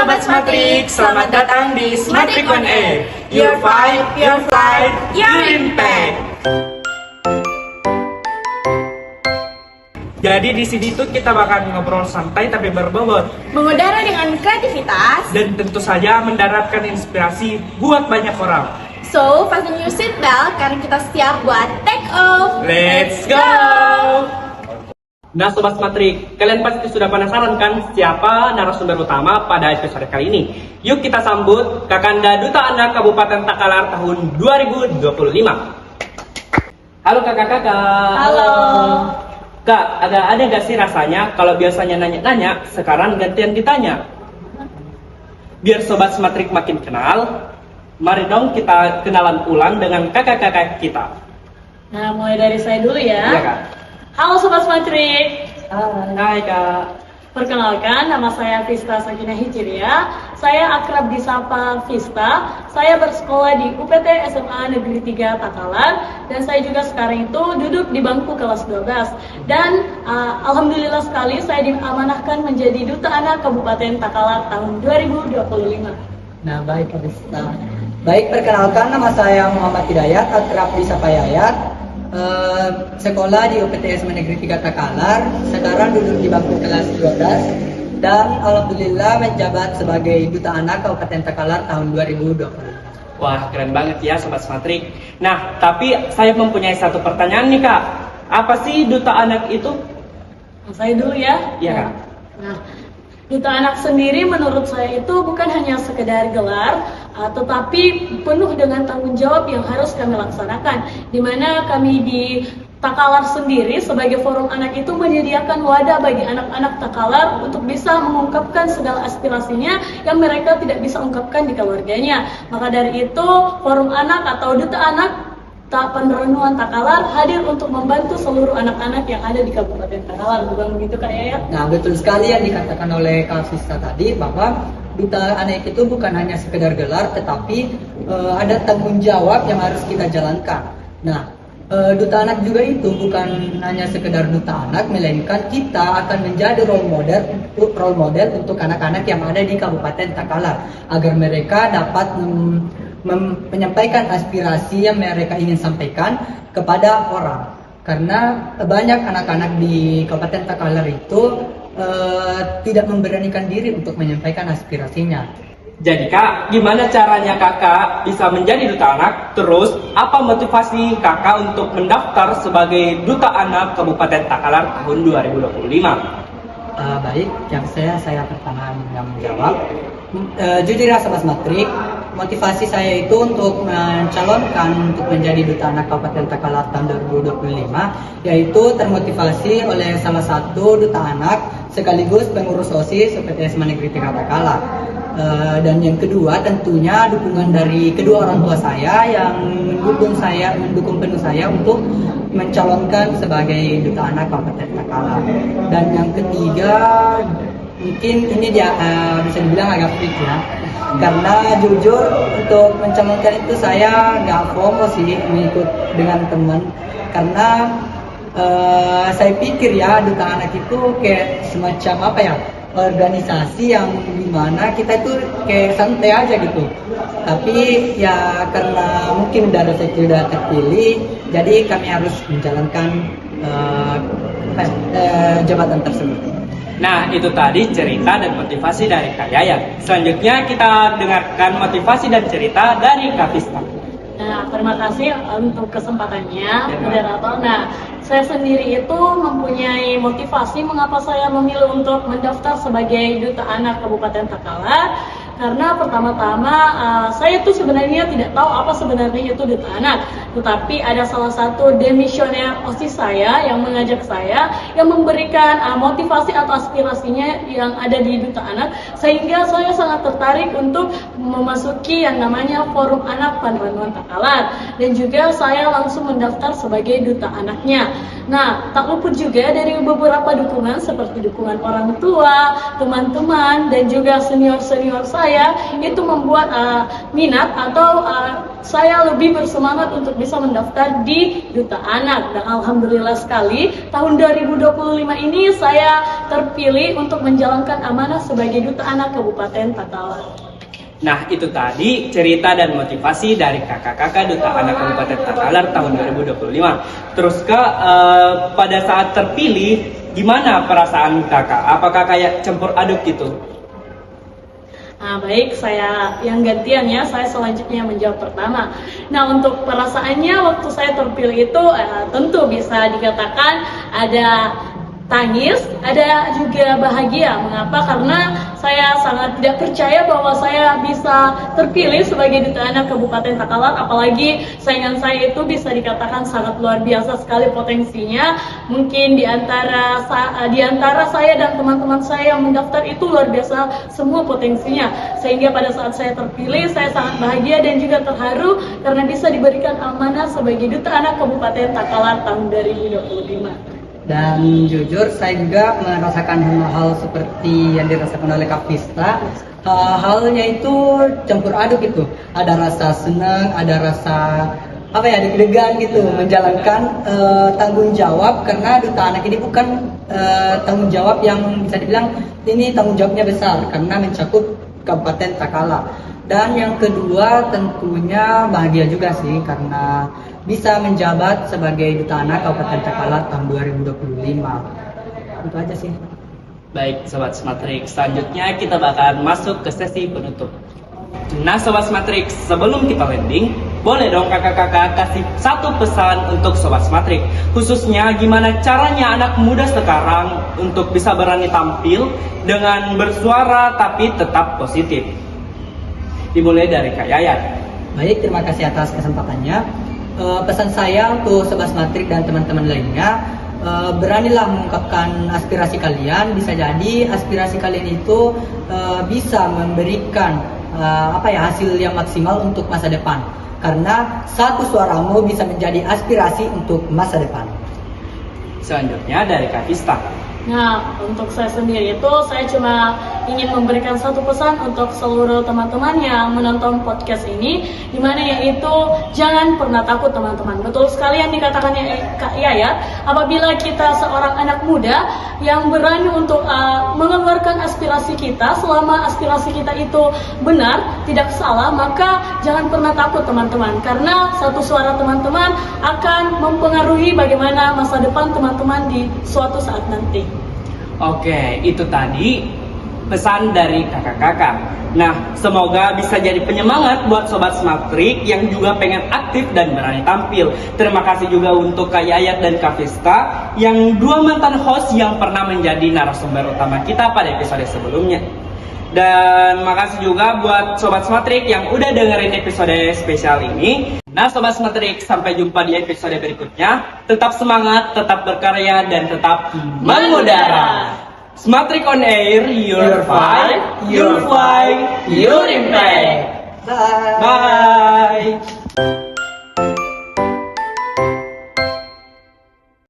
Sobat Smatrik, selamat datang di Smatrik on Air. Your vibe, your flight, your impact. Jadi di sini tuh kita bakal ngobrol santai tapi berbobot, mengudara dengan kreativitas, dan tentu saja mendaratkan inspirasi buat banyak orang. So, fasten your seatbelt karena kita siap buat take off. Let's go! Nah Sobat Smatrik, kalian pasti sudah penasaran kan siapa narasumber utama pada episode kali ini? Yuk kita sambut Kakanda Duta Anak Kabupaten Takalar tahun 2025. Halo kakak-kakak. Halo. Kak, ada gak sih rasanya kalau biasanya nanya-nanya, sekarang gantian ditanya? Biar Sobat Smatrik makin kenal, mari dong kita kenalan ulang dengan kakak-kakak kita. Nah, mulai dari saya dulu ya. Iya kak. Halo Sobat Smatrik. Hai kak. Perkenalkan, nama saya Vista Sakinah Hijriah. Saya akrab disapa Vista. Saya bersekolah di UPT SMA Negeri 3 Takalar. Dan saya juga sekarang itu duduk di bangku kelas 12. Dan alhamdulillah sekali saya diamanahkan menjadi Duta Anak Kabupaten Takalar tahun 2025. Nah, baik Kak Vista. Baik, perkenalkan nama saya Muhammad Hidayat, akrab disapa Yayat. Sekolah di UPT SMA Negeri 3 Takalar. Sekarang duduk di bangku kelas 12 dan alhamdulillah menjabat sebagai Duta Anak Kabupaten Takalar tahun 2020. Wah, keren banget ya Sobat Smatrik. Nah, tapi saya mempunyai satu pertanyaan nih Kak. Apa sih Duta Anak itu? Saya dulu ya. Iya Kak. Nah, Duta Anak sendiri menurut saya itu bukan hanya sekedar gelar, tetapi penuh dengan tanggung jawab yang harus kami laksanakan. Di mana kami di Takalar sendiri sebagai forum anak itu menyediakan wadah bagi anak-anak Takalar untuk bisa mengungkapkan segala aspirasinya yang mereka tidak bisa ungkapkan di keluarganya. Maka dari itu, forum anak atau Duta Anak Penerangan Takalar hadir untuk membantu seluruh anak-anak yang ada di Kabupaten Takalar. Bukan begitu Kak Yayat? Nah, betul sekali yang dikatakan oleh Kak Vista tadi bahwa Duta Anak itu bukan hanya sekedar gelar, tetapi ada tanggung jawab yang harus kita jalankan. Nah, Duta Anak juga itu bukan hanya sekedar Duta Anak, melainkan kita akan menjadi role model untuk anak-anak yang ada di Kabupaten Takalar agar mereka dapat menyampaikan aspirasi yang mereka ingin sampaikan kepada orang. Karena banyak anak-anak di Kabupaten Takalar itu tidak memberanikan diri untuk menyampaikan aspirasinya. Jadi Kak, gimana caranya Kakak bisa menjadi Duta Anak? Terus, apa motivasi Kakak untuk mendaftar sebagai Duta Anak Kabupaten Takalar tahun 2025? Baik, yang saya pertama yang menjawab. Jujur ya Sobat Smatrik, motivasi saya itu untuk mencalonkan untuk menjadi Duta Anak Kabupaten Takalar tahun 2025, yaitu termotivasi oleh salah satu Duta Anak sekaligus pengurus OSIS UPT SMA Negeri 3 Takalar. Dan yang kedua tentunya dukungan dari kedua orang tua saya yang mendukung penuh saya untuk mencalonkan sebagai Duta Anak Kabupaten Takalar. Dan yang ketiga mungkin ini dia bisa dibilang agak freak ya, karena jujur untuk mencalonkan itu saya nggak FOMO sih mengikut dengan teman, karena saya pikir ya Duta Anak itu kayak semacam apa ya, organisasi yang dimana kita itu kayak santai aja gitu. Tapi ya karena mungkin udah rezeki udah terpilih, jadi kami harus menjalankan jabatan tersebut. Nah, itu tadi cerita dan motivasi dari Kak Yayat. Selanjutnya kita dengarkan motivasi dan cerita dari Kak Vista. Nah, terima kasih untuk kesempatannya, moderator. Nah, saya sendiri itu mempunyai motivasi mengapa saya memilih untuk mendaftar sebagai Duta Anak Kabupaten Takalar. Karena pertama-tama saya itu sebenarnya tidak tahu apa sebenarnya itu Duta Anak. Tetapi ada salah satu demisioner OSIS saya yang mengajak saya, yang memberikan motivasi atau aspirasinya yang ada di Duta Anak, sehingga saya sangat tertarik untuk memasuki yang namanya Forum Anak Penerangan Takalar. dan juga saya langsung mendaftar sebagai duta anaknya. Nah, tak luput juga dari beberapa dukungan seperti dukungan orang tua, teman-teman, dan juga senior-senior saya, itu membuat minat atau saya lebih bersemangat untuk bisa mendaftar di Duta Anak. Dan alhamdulillah sekali, tahun 2025 ini saya terpilih untuk menjalankan amanah sebagai Duta Anak Kabupaten Takalar. Nah, itu tadi cerita dan motivasi dari kakak-kakak Duta Anak Kabupaten Takalar tahun 2025. Terus Kak, pada saat terpilih, gimana perasaan kakak? Apakah kayak campur aduk gitu? Nah, baik, saya yang gantian ya, saya selanjutnya menjawab pertama. Nah, untuk perasaannya waktu saya terpilih itu tentu bisa dikatakan ada tangis, ada juga bahagia. Mengapa? Karena saya sangat tidak percaya bahwa saya bisa terpilih sebagai Duta Anak Kabupaten Takalar, apalagi saingan saya itu bisa dikatakan sangat luar biasa sekali potensinya. Mungkin di antara saya dan teman-teman saya yang mendaftar itu luar biasa semua potensinya. Sehingga pada saat saya terpilih, saya sangat bahagia dan juga terharu karena bisa diberikan amanah sebagai Duta Anak Kabupaten Takalar tahun 2025. Dan jujur saya juga merasakan hal-hal seperti yang dirasakan oleh Kak Vista. Halnya itu campur aduk gitu. Ada rasa senang, ada rasa deg-degan gitu menjalankan tanggung jawab, karena Duta Anak ini bukan tanggung jawab yang bisa dibilang ini tanggung jawabnya besar karena mencakup Kabupaten Takalar. Dan yang kedua tentunya bahagia juga sih karena bisa menjabat sebagai Duta Anak Kabupaten Takalar tahun 2025. Itu aja sih. Baik, Sobat Smatrik, selanjutnya kita bakalan masuk ke sesi penutup. Nah, Sobat Smatrik, sebelum kita landing, boleh dong kakak-kakak kasih satu pesan untuk Sobat Smatrik, khususnya gimana caranya anak muda sekarang untuk bisa berani tampil dengan bersuara tapi tetap positif. Dimulai dari Kak Yayat. Baik, terima kasih atas kesempatannya. Pesan saya untuk Sobat Smatrik dan teman-teman lainnya, beranilah mengungkapkan aspirasi kalian. Bisa jadi aspirasi kalian itu bisa memberikan hasil yang maksimal untuk masa depan. Karena satu suaramu bisa menjadi aspirasi untuk masa depan. Selanjutnya dari Kak Vista. Nah, untuk saya sendiri itu saya cuma ingin memberikan satu pesan untuk seluruh teman-teman yang menonton podcast ini, dimana yaitu jangan pernah takut teman-teman. Betul sekali yang dikatakannya Kak Yayat, apabila kita seorang anak muda yang berani untuk mengeluarkan aspirasi kita, selama aspirasi kita itu benar, tidak salah, maka jangan pernah takut teman-teman, karena satu suara teman-teman akan mempengaruhi bagaimana masa depan teman-teman di suatu saat nanti. Oke, itu tadi pesan dari kakak-kakak. Nah, semoga bisa jadi penyemangat buat Sobat Smatrik yang juga pengen aktif dan berani tampil. Terima kasih juga untuk Kak Yayat dan Kak Vista, yang dua mantan host yang pernah menjadi narasumber utama kita pada episode sebelumnya. Dan makasih juga buat Sobat Smatrik yang udah dengerin episode spesial ini. Nah, Sobat Smatrik, sampai jumpa di episode berikutnya. Tetap semangat, tetap berkarya, dan tetap mengudara. Smatrik on air, your vibe, your fly, your impact. Bye. Bye.